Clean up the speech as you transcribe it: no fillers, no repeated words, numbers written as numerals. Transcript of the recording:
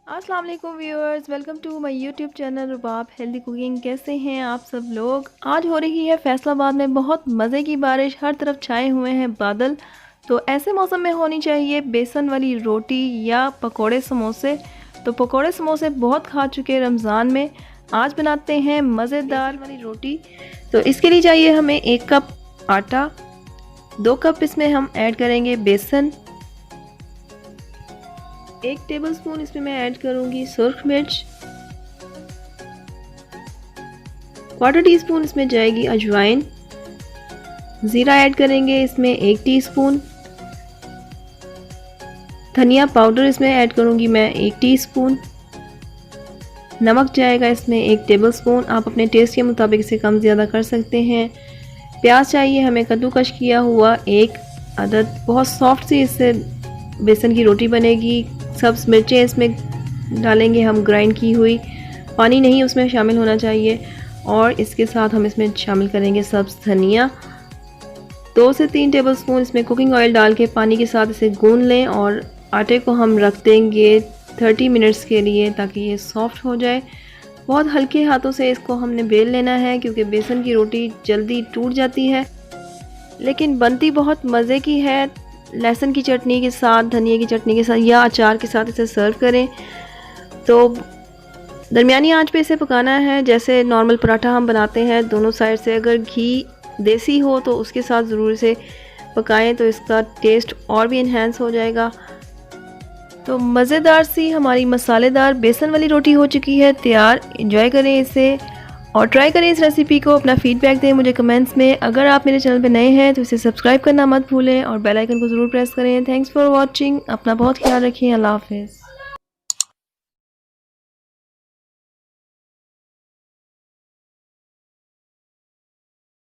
अस्सलाम वालेकुम viewers, welcome to my YouTube channel Rubab healthy cooking. कैसे हैं आप सब लोग। आज हो रही है फैसलाबाद में बहुत मज़े की बारिश, हर तरफ छाए हुए हैं बादल। तो ऐसे मौसम में होनी चाहिए बेसन वाली रोटी या पकोड़े समोसे। तो पकोड़े समोसे बहुत खा चुके रमज़ान में, आज बनाते हैं मज़ेदार वाली रोटी। तो इसके लिए चाहिए हमें 1 कप आटा, 2 कप इसमें हम ऐड करेंगे बेसन, 1 टेबलस्पून इसमें मैं ऐड करूंगी सुर्ख मिर्च, 1/4 टीस्पून इसमें जाएगी अजवाइन, ज़ीरा ऐड करेंगे इसमें 1 टीस्पून, धनिया पाउडर इसमें ऐड करूंगी मैं 1 टीस्पून, नमक जाएगा इसमें 1 टेबलस्पून। आप अपने टेस्ट के मुताबिक इसे कम ज़्यादा कर सकते हैं। प्याज चाहिए हमें कद्दूकश किया हुआ 1 अदद, बहुत सॉफ्ट सी इससे बेसन की रोटी बनेगी। सब्ज़ मिर्चें इसमें डालेंगे हम ग्राइंड की हुई, पानी नहीं उसमें शामिल होना चाहिए। और इसके साथ हम इसमें शामिल करेंगे सब्ज़ धनिया। 2 से 3 टेबलस्पून इसमें कुकिंग ऑयल डाल के पानी के साथ इसे गूंद लें और आटे को हम रख देंगे 30 मिनट्स के लिए ताकि ये सॉफ्ट हो जाए। बहुत हल्के हाथों से इसको हमने बेल लेना है क्योंकि बेसन की रोटी जल्दी टूट जाती है, लेकिन बनती बहुत मज़े की है। लहसुन की चटनी के साथ, धनिया की चटनी के साथ या अचार के साथ इसे सर्व करें। तो दरमियानी आंच पे इसे पकाना है जैसे नॉर्मल पराठा हम बनाते हैं, दोनों साइड से। अगर घी देसी हो तो उसके साथ ज़रूर इसे पकाएं, तो इसका टेस्ट और भी इन्हेंस हो जाएगा। तो मज़ेदार सी हमारी मसालेदार बेसन वाली रोटी हो चुकी है तैयार। एंजॉय करें इसे और ट्राई करें इस रेसिपी को। अपना फीडबैक दें मुझे कमेंट्स में। अगर आप मेरे चैनल पर नए हैं तो इसे सब्सक्राइब करना मत भूलें और बेल आइकन को ज़रूर प्रेस करें। Thanks for watching. अपना बहुत ख्याल रखें। अल्लाह हाफ़िज़।